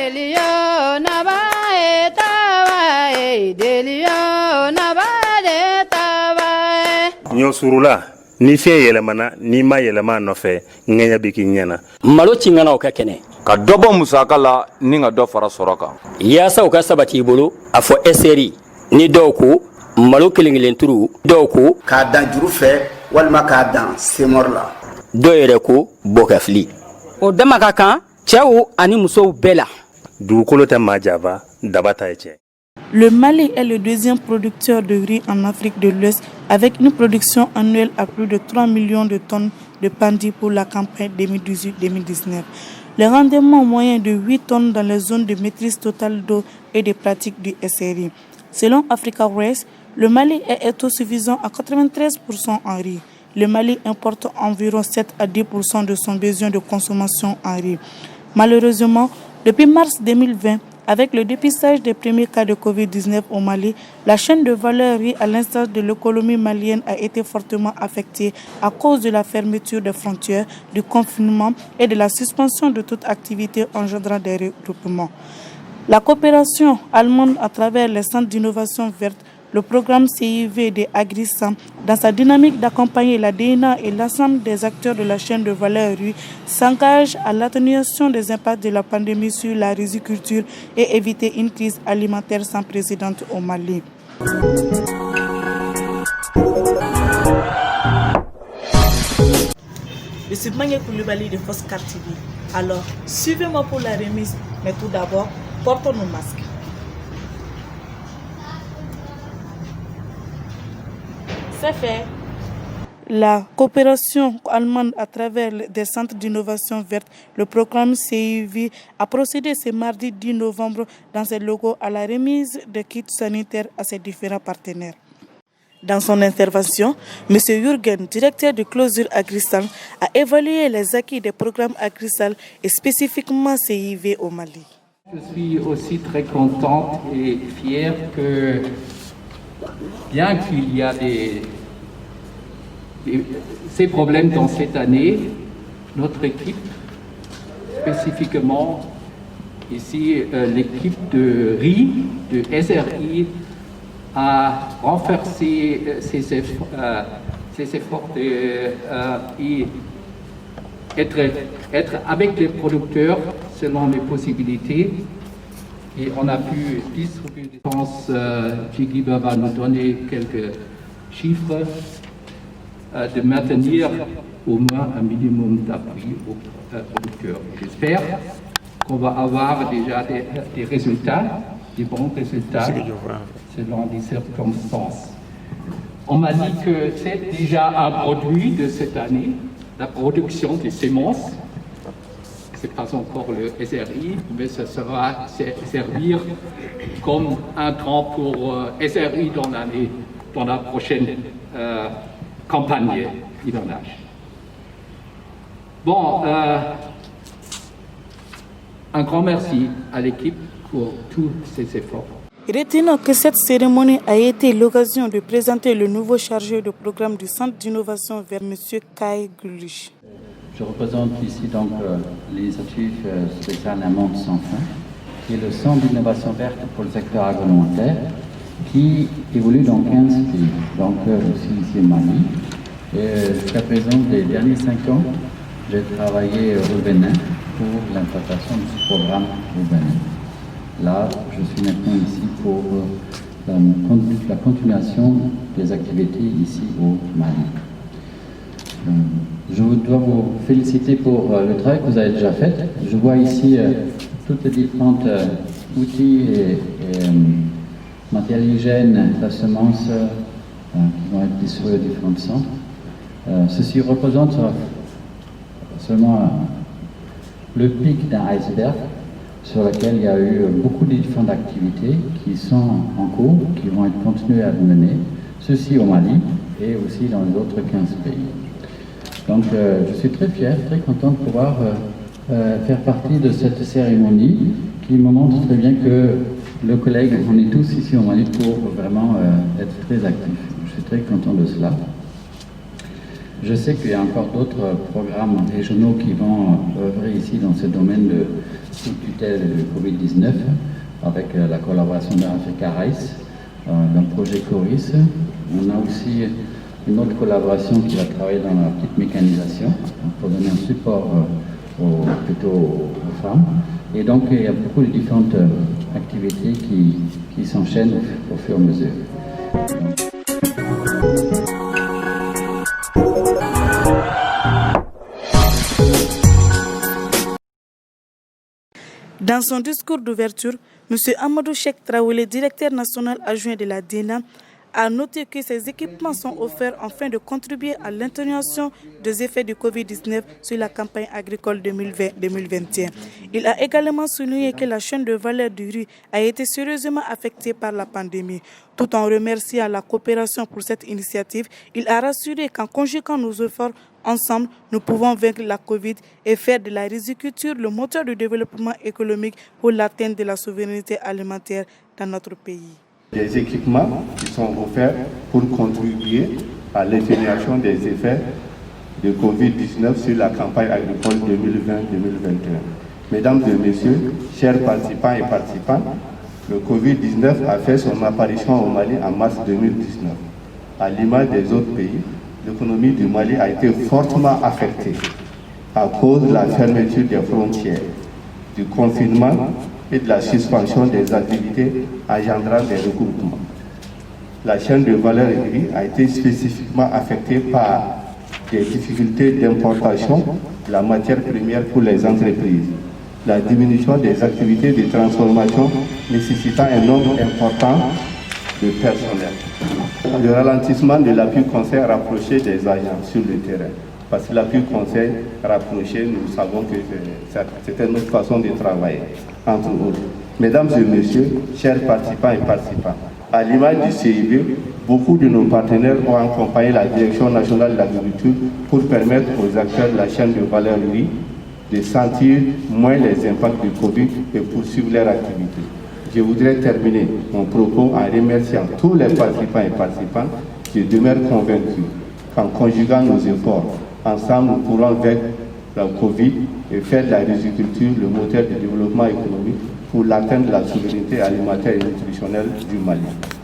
Delio Nabae Tawae, Delio Nabade Tawae. Nyo surula, ni fiye yelemana, ni ma yelema nofe, ngenya biki nyena. Malo tingana o ka kene. Ka dobo musaka la ni nga do fara soroka. Yasa o ka sabati bolo, afo eseri, ni doku, malo kilingilenturu, doku, ka dan juru fɛ walima k'a dan semɔri la. Do yɛrɛ ko bokafili. O dama ka kan cɛw ani musow bɛɛ la. Dugukolo tɛ maa java, daba ta ye cɛ. Le Mali est le deuxième producteur de riz en Afrique de l'Ouest avec une production annuelle à plus de 3 millions de tonnes de pandi pour la campagne 2018-2019. Le rendement moyen de 8 tonnes dans les zones de maîtrise totale d'eau et des pratiques du SRI. Selon Africa Rice, le Mali est autosuffisant à 93% en riz. Le Mali importe environ 7 à 10% de son besoin de consommation en riz. Malheureusement, depuis mars 2020, avec le dépistage des premiers cas de Covid-19 au Mali, la chaîne de valeur riz à l'instar de l'économie malienne a été fortement affectée à cause de la fermeture des frontières, du confinement et de la suspension de toute activité engendrant des regroupements. La coopération allemande à travers les centres d'innovation verte, le programme CIV de Agri-SAM, dans sa dynamique d'accompagner la DNA et l'ensemble des acteurs de la chaîne de valeur riz, s'engage à l'atténuation des impacts de la pandémie sur la riziculture et éviter une crise alimentaire sans précédent au Mali. Je suis Magne Koulibaly de Foscar TV. Alors, suivez-moi pour la remise, mais tout d'abord, portons nos masques. C'est fait. La coopération allemande à travers des centres d'innovation verte, le programme CIV, a procédé ce mardi 10 novembre dans ses locaux à la remise de kits sanitaires à ses différents partenaires. Dans son intervention, M. Jürgen, directeur de Closure Agrisal, a évalué les acquis des programmes Agrisal et spécifiquement CIV au Mali. Je suis aussi très contente et fière que, bien qu'il y a ces problèmes dans cette année, notre équipe, spécifiquement ici l'équipe de RI, de SRI, a renforcé ses efforts et être avec les producteurs selon les possibilités. Et on a pu distribuer, je pense, Jigiba va nous donner quelques chiffres, de maintenir au moins un minimum d'appui aux producteurs. J'espère qu'on va avoir déjà des résultats, des bons résultats selon les circonstances. On m'a dit que c'est déjà un produit de cette année, la production des semences. Ce n'est pas encore le SRI, mais ça sera servir comme un temps pour SRI dans la prochaine campagne hivernage. Bon, un grand merci à l'équipe pour tous ces efforts. Retenons que cette cérémonie a été l'occasion de présenter le nouveau chargé de programme du Centre d'innovation vers M. Kai Gulich. Je représente ici donc l'initiative spéciale Un monde sans fin, qui est le Centre d'innovation verte pour le secteur agroalimentaire, qui évolue dans 15 pays, donc aussi ici au Mali. Jusqu'à présent, les derniers 5 ans, j'ai travaillé au Bénin pour l'implantation de ce programme au Bénin. Là, je suis maintenant ici pour la continuation des activités ici au Mali. Je dois vous féliciter pour le travail que vous avez déjà fait. Je vois ici toutes les différents outils et matériels hygiène, la semence qui vont être distribués aux différents centres. Ceci représente seulement le pic d'un iceberg sur lequel il y a eu beaucoup de différentes activités qui sont en cours, qui vont être continuées à mener, ceci au Mali et aussi dans les autres 15 pays. Donc je suis très fier, très content de pouvoir faire partie de cette cérémonie qui me montre très bien que le collègue, on est tous ici au Mali pour vraiment être très actifs. Je suis très content de cela. Je sais qu'il y a encore d'autres programmes régionaux qui vont œuvrer ici dans ce domaine de sous-tutelle de Covid-19 avec la collaboration d'Africa Rice, d'un projet CORIS. On a aussi une autre collaboration qui va travailler dans la petite mécanisation pour donner un support plutôt aux femmes. Et donc il y a beaucoup de différentes activités qui s'enchaînent au fur et à mesure. Dans son discours d'ouverture, M. Amadou Cheikh Traoré, directeur national adjoint de la DENA, a noté que ces équipements sont offerts afin de contribuer à l'atténuation des effets du Covid-19 sur la campagne agricole 2020-2021. Il a également souligné que la chaîne de valeur du riz a été sérieusement affectée par la pandémie. Tout en remerciant la coopération pour cette initiative, il a rassuré qu'en conjuguant nos efforts ensemble, nous pouvons vaincre la Covid et faire de la riziculture le moteur de développement économique pour l'atteinte de la souveraineté alimentaire dans notre pays. Des équipements qui sont offerts pour contribuer à l'atténuation des effets de Covid-19 sur la campagne agricole 2020-2021. Mesdames et messieurs, chers participants et participantes, le Covid-19 a fait son apparition au Mali en mars 2019. À l'image des autres pays, l'économie du Mali a été fortement affectée à cause de la fermeture des frontières, du confinement et de la suspension des activités engendrant des regroupements. La chaîne de valeur du riz a été spécifiquement affectée par des difficultés d'importation de la matière première pour les entreprises, la diminution des activités de transformation nécessitant un nombre important de personnel, le ralentissement de l'appui conseil rapproché des agents sur le terrain. Parce que l'appui conseil rapproché, nous savons que c'était notre façon de travailler, entre autres. Mesdames et messieurs, chers participants et participantes, à l'image du CIB, beaucoup de nos partenaires ont accompagné la Direction nationale de l'agriculture pour permettre aux acteurs de la chaîne de valeur du riz de sentir moins les impacts du Covid et poursuivre leur activité. Je voudrais terminer mon propos en remerciant tous les participants et participantes qui demeurent convaincus qu'en conjuguant nos efforts, ensemble, nous pourrons vaincre la Covid et faire de la riziculture le moteur du développement économique pour l'atteinte de la souveraineté alimentaire et nutritionnelle du Mali.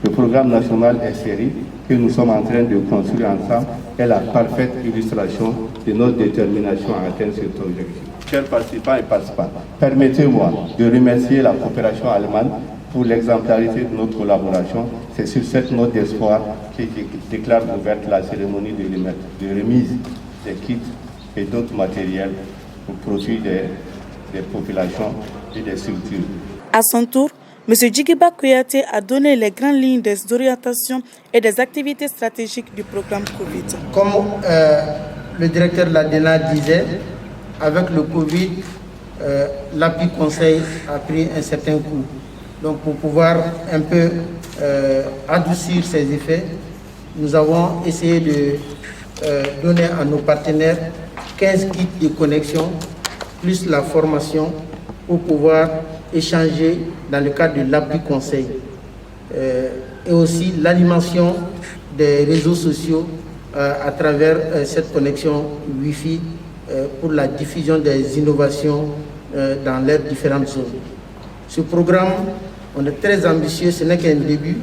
Le programme national SRI que nous sommes en train de construire ensemble est la parfaite illustration de notre détermination à atteindre cet objectif. Chers participants et participantes, permettez-moi de remercier la coopération allemande pour l'exemplarité de notre collaboration. C'est sur cette note d'espoir que je déclare ouverte la cérémonie de remise des kits et d'autres matériels au profit des populations et des structures. À son tour, M. Djigiba Kouyaté a donné les grandes lignes des orientations et des activités stratégiques du programme Covid. Comme le directeur de la DENA disait, avec le Covid, l'appui conseil a pris un certain coup. Donc pour pouvoir un peu adoucir ses effets, nous avons essayé de donner à nos partenaires 15 kits de connexion, plus la formation pour pouvoir échanger dans le cadre de l'appui conseil. Et aussi l'animation des réseaux sociaux à travers cette connexion Wi-Fi pour la diffusion des innovations dans leurs différentes zones. Ce programme, on est très ambitieux, ce n'est qu'un début.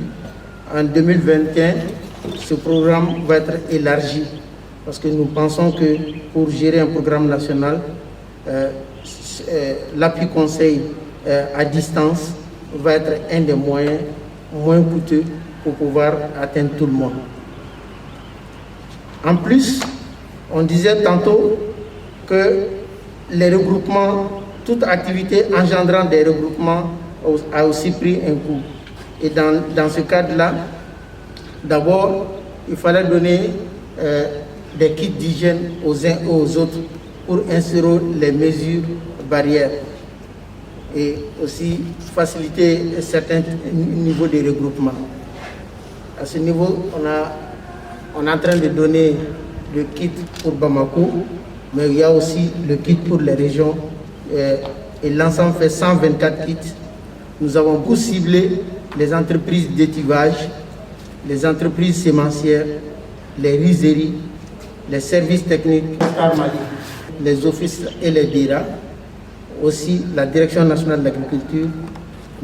En 2021, ce programme va être élargi parce que nous pensons que pour gérer un programme national, l'appui conseil à distance va être un des moyens moins coûteux pour pouvoir atteindre tout le monde. En plus, on disait tantôt que les regroupements, toute activité engendrant des regroupements a aussi pris un coup. Et dans ce cadre-là, d'abord, il fallait donner des kits d'hygiène aux uns et aux autres pour instaurer les mesures barrières et aussi faciliter certains niveaux de regroupement. À ce niveau, on est en train de donner le kit pour Bamako, mais il y a aussi le kit pour les régions et l'ensemble fait 124 kits. Nous avons beaucoup ciblé les entreprises d'étivage, les entreprises sémencières, les rizeries les services techniques, les offices et les DIRA, aussi la Direction nationale de l'agriculture,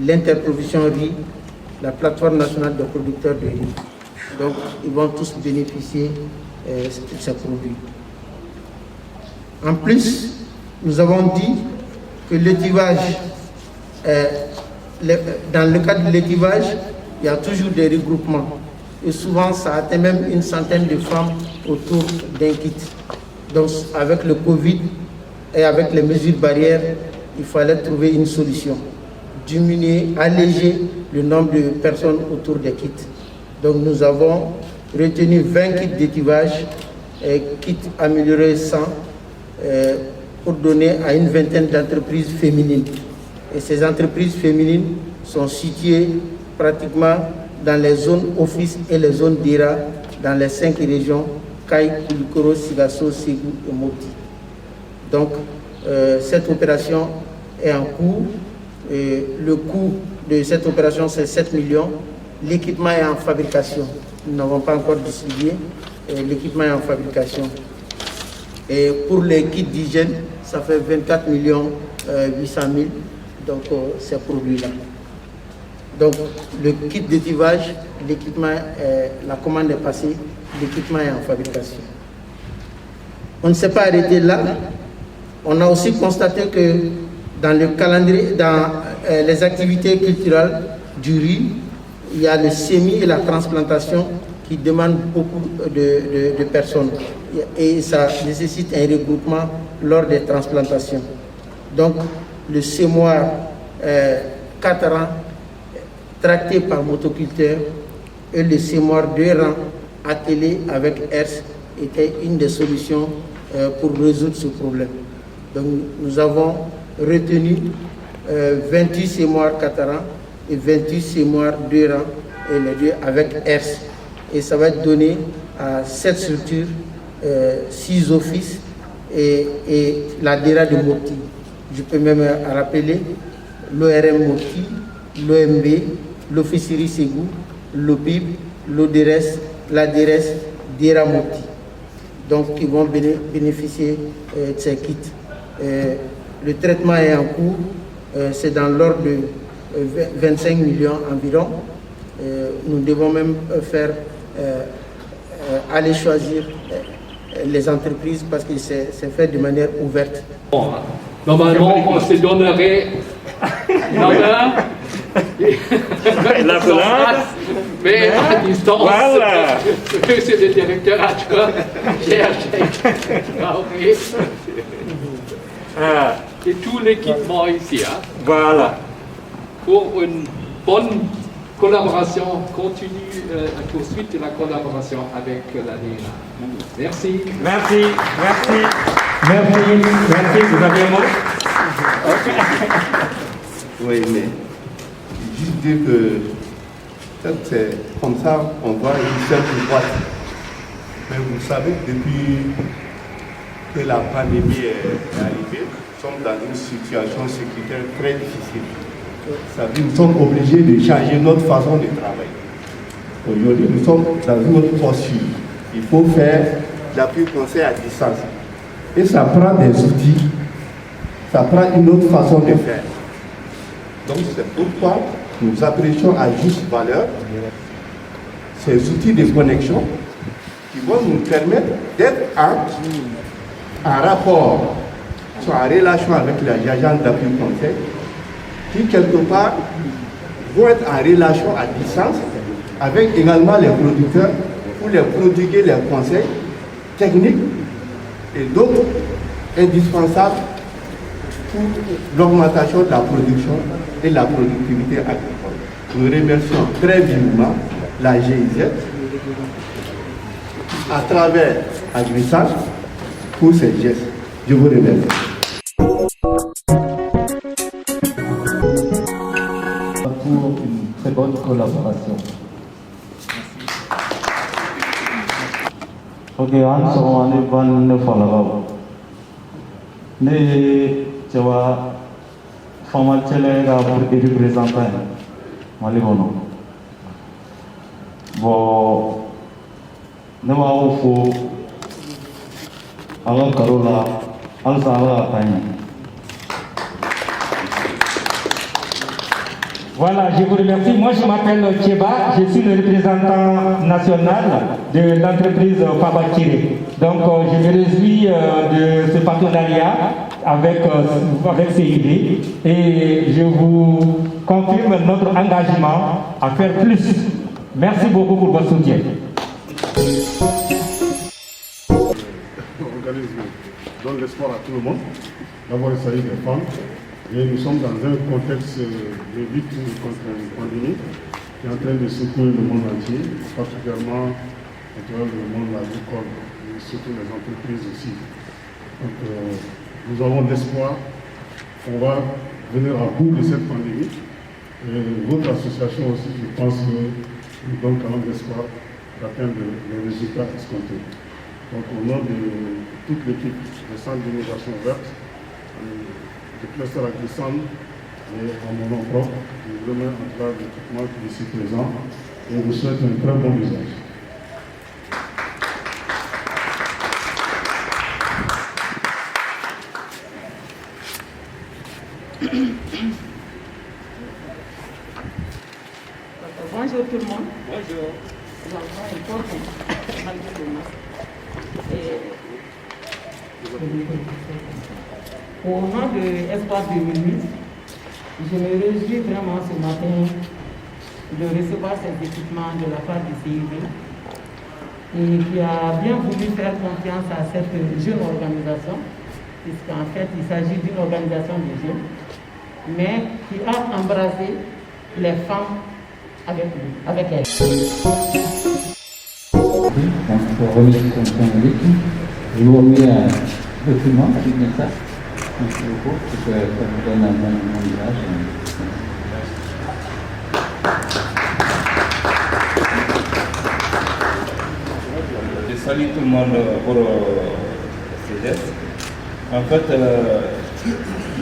l'interprovision riz, la plateforme nationale de producteurs de riz. Donc, ils vont tous bénéficier de ces produits. En plus, nous avons dit que l'étivage, dans le cadre de l'étivage, il y a toujours des regroupements. Et souvent, ça atteint même une centaine de femmes autour d'un kit. Donc, avec le Covid et avec les mesures barrières, il fallait trouver une solution. Diminuer, alléger le nombre de personnes autour des kits. Donc, nous avons retenu 20 kits d'étivage, kits améliorés 100, pour donner à une vingtaine d'entreprises féminines. Et ces entreprises féminines sont situées pratiquement dans les zones office et les zones DIRA dans les 5 régions Caille, Koulikoro, Sigasso, Ségou et Mopti. Donc, cette opération est en cours. Et le coût de cette opération, c'est 7 millions. L'équipement est en fabrication. Nous n'avons pas encore distribué. L'équipement est en fabrication. Et pour les kits d'hygiène, ça fait 24 millions 800 000. Donc, ces produits-là. Donc, le kit d'étivage, l'équipement, la commande est passée, l'équipement est en fabrication. On ne s'est pas arrêté là. On a aussi constaté que dans le calendrier, dans les activités culturelles du riz, il y a le semis et la transplantation qui demandent beaucoup de personnes. Et ça nécessite un regroupement lors des transplantations. Donc, le semoir 4 rangs tracté par motoculteur et le semoir 2 rangs attelé avec ERS était une des solutions pour résoudre ce problème. Donc, nous avons retenu 28 semoirs 4 rangs et 28 semoirs 2 rangs et les deux avec ERS. Et ça va être donné à 7 structures, 6 offices et la DERA de Mopti. Je peux même rappeler l'ORM Mopti, l'OMB, l'Officerie Ségou, l'OPIB, l'ODRS, l'ADRS, DERA Mopti. Donc, ils vont bénéficier de ces kits. Le traitement est en cours, c'est dans l'ordre de 25 millions environ. Nous devons même faire aller choisir les entreprises parce que c'est fait de manière ouverte. Bon, normalement, on se donnerait la place, mais à distance, voilà. C'est le directeur adjoint, et tout l'équipement ici. Hein, voilà. Pour une bonne collaboration continue, poursuite de la collaboration avec la DERA. Merci. Merci, merci. Merci, merci. Vous avez un mot? Oui, mais juste dire que c'est comme ça, on voit une seule boîte. Mais vous savez, depuis que la pandémie est arrivée, nous sommes dans une situation sécuritaire très difficile. Ça veut dire que nous sommes obligés de changer notre façon de travailler. Aujourd'hui, nous sommes dans une autre posture. Il faut faire l'appui conseil à distance. Et ça prend des outils, ça prend une autre façon de faire. Donc c'est pourquoi nous apprécions à juste valeur ces outils de connexion qui vont nous permettre d'être en rapport, soit en relation avec les agents d'appui conseil, qui quelque part vont être en relation à distance avec également les producteurs pour les prodiguer les conseils techniques et d'autres indispensables pour l'augmentation de la production et la productivité agricole. Nous remercions très vivement la GIZ à travers Agrisage pour ces gestes. Je vous remercie. Pour une très bonne collaboration. Ok, an sɔgɔma ne ba ne falakaw ne ye cɛwa fama cɛlɛ ka représentant ye Mali kɔnɔ bɔn ne b'aw fo an ka karo la halisa ala ka taa ɲɛ. Voilà, je vous remercie. Moi, je m'appelle Tcheba, je suis le représentant national de l'entreprise Fabakiri. Donc, je me réjouis de ce partenariat avec CID et je vous confirme notre engagement à faire plus. Merci beaucoup pour votre soutien. L'organisme donne l'espoir à tout le monde d'avoir essayé des femmes. Et nous sommes dans un contexte de lutte contre une pandémie qui est en train de secouer le monde entier, particulièrement le monde agricole et surtout les entreprises aussi. Donc nous avons l'espoir qu'on va venir à bout de cette pandémie. Et votre association aussi, je pense que nous donne quand même l'espoir d'atteindre les résultats escomptés. Donc au nom de toute l'équipe des centres d'innovation verte, de cluster à Glissane et en mon nom propre, je vous remets en tout cas l'équipement qui est ici présent et vous souhaite un très bon usage. Bonjour tout le monde. Bonjour. Nous avons un porte malgré le masque. Au nom de Espace 2008, je me réjouis vraiment ce matin de recevoir ces équipements de la part du CIV et qui a bien voulu faire confiance à cette jeune organisation, puisqu'en fait il s'agit d'une organisation de jeunes, mais qui a embrassé les femmes avec elles. Donc, pour remettre son symbolique, je vous remets un document avec un message. Merci beaucoup, parce que ça vous donne un bon visage. Je salue tout le monde pour ces gestes. En fait,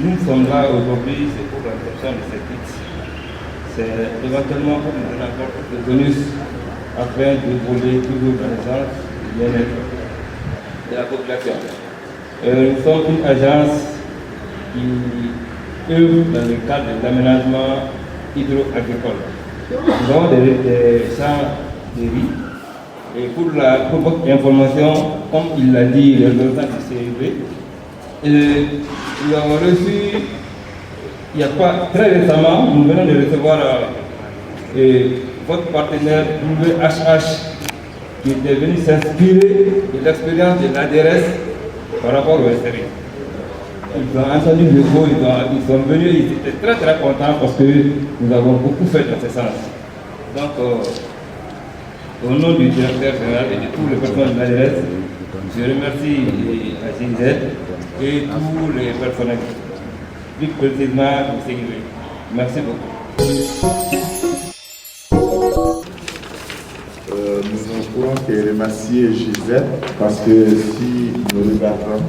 nous sommes là aujourd'hui, c'est pour l'interruption de ces kits. C'est éventuellement pour nous donner encore plus de bonus afin de voler toujours dans les sens du bien-être de la population. Nous sommes une agence qui œuvre dans le cadre de l'aménagement hydro-agricole. Nous avons des champs de riz. Et pour votre information, comme il l'a dit le représentant du CIV, nous avons reçu, il n'y a pas très récemment, nous venons de recevoir votre partenaire WHH qui était venu s'inspirer de l'expérience de l'ADRS par rapport au SRI. Ils ont entendu le mot, ils sont venus, ils étaient très très contents parce que nous avons beaucoup fait dans ce sens. Donc, au nom du directeur général et de tous les personnels de l'ADRS, je remercie la GIZ et tous les personnels, plus précisément le CIV. Merci beaucoup. Nous ne pourrons que remercier GIZ parce que si nous regardons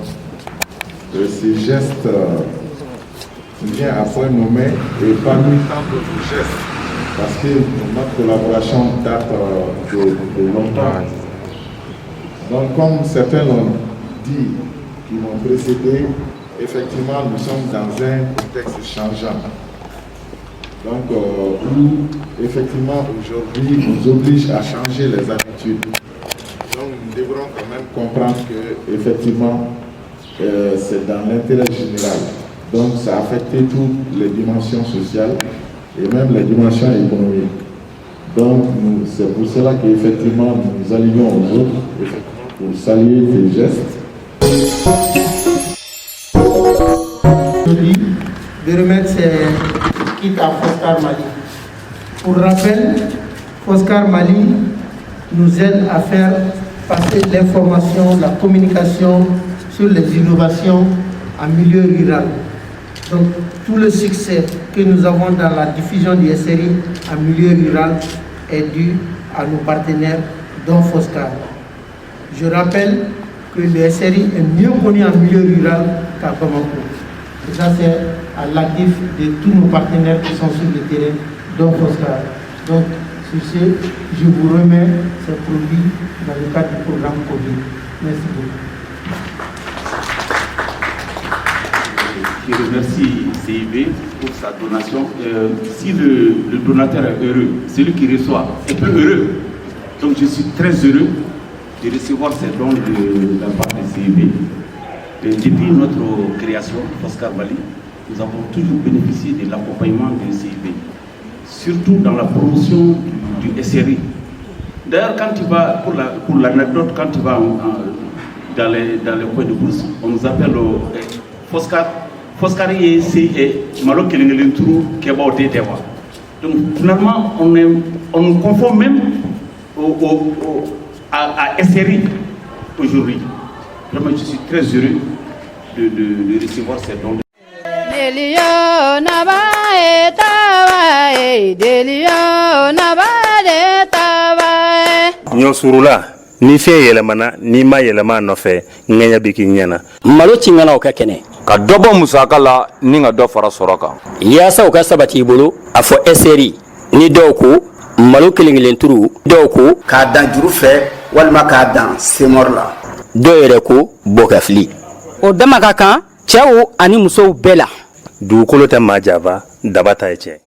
ces gestes viennent à point nommé et parmi tant d'autres gestes, parce que notre collaboration date de longtemps. Donc comme certains l'ont dit, qui m'ont précédé, effectivement nous sommes dans un contexte changeant. Donc où effectivement aujourd'hui nous oblige à changer les habitudes. Donc nous devrons quand même comprendre que effectivement c'est dans l'intérêt général. Donc ça a affecté toutes les dimensions sociales et même les dimensions économiques. Donc c'est pour cela qu'effectivement nous allions aux autres pour saluer ces gestes. De remettre ces kits à Foscar Mali. Pour rappel, Foscar Mali nous aide à faire passer l'information, la communication sur les innovations en milieu rural. Donc tout le succès que nous avons dans la diffusion du SRI en milieu rural est dû à nos partenaires dont Foscar. Je rappelle que le SRI est mieux connu en milieu rural qu'à Bamako. Et ça c'est à l'actif de tous nos partenaires qui sont sur le terrain dont Foscar. Donc sur ce, je vous remets ces produits dans le cadre du programme COVID. Merci beaucoup. qui remercie CIB pour sa donation. Si le donateur est heureux, celui qui reçoit est peu heureux. Donc je suis très heureux de recevoir ces dons de la part de CIB. Depuis notre création, Oscar Bali, nous avons toujours bénéficié de l'accompagnement de CIB, surtout dans la promotion du SRI. D'ailleurs, quand tu vas, pour l'anecdote, quand tu vas dans les coins de bourse, on nous appelle Foscari et Malo Kelingenturu Keba Otetewa. Donc finalement, on nous confond même à SRI aujourd'hui. Vraiment, je suis très heureux de recevoir ces dons. Nyosurula ni fiɲɛ yɛlɛmana ni ma yɛlɛma nɔfɛ ŋɛɲɛ bɛ k'i ɲɛna. Malo ci ŋana o ka kɛnɛ. Ka dɔ bɔ musaka la ni ka dɔ fara sɔrɔ kan. Yaasa o ka sabati i bolo a fɔ SRI ni dɔw ko malo kelen turu dɔw ko k'a dan juru fɛ walima k'a dan semɔri la. Dɔw yɛrɛ ko bɔkafili. O dama ka kan cɛw ani musow bɛɛ la. Dugukolo tɛ maa janfa, daba ta ye tiɲɛ.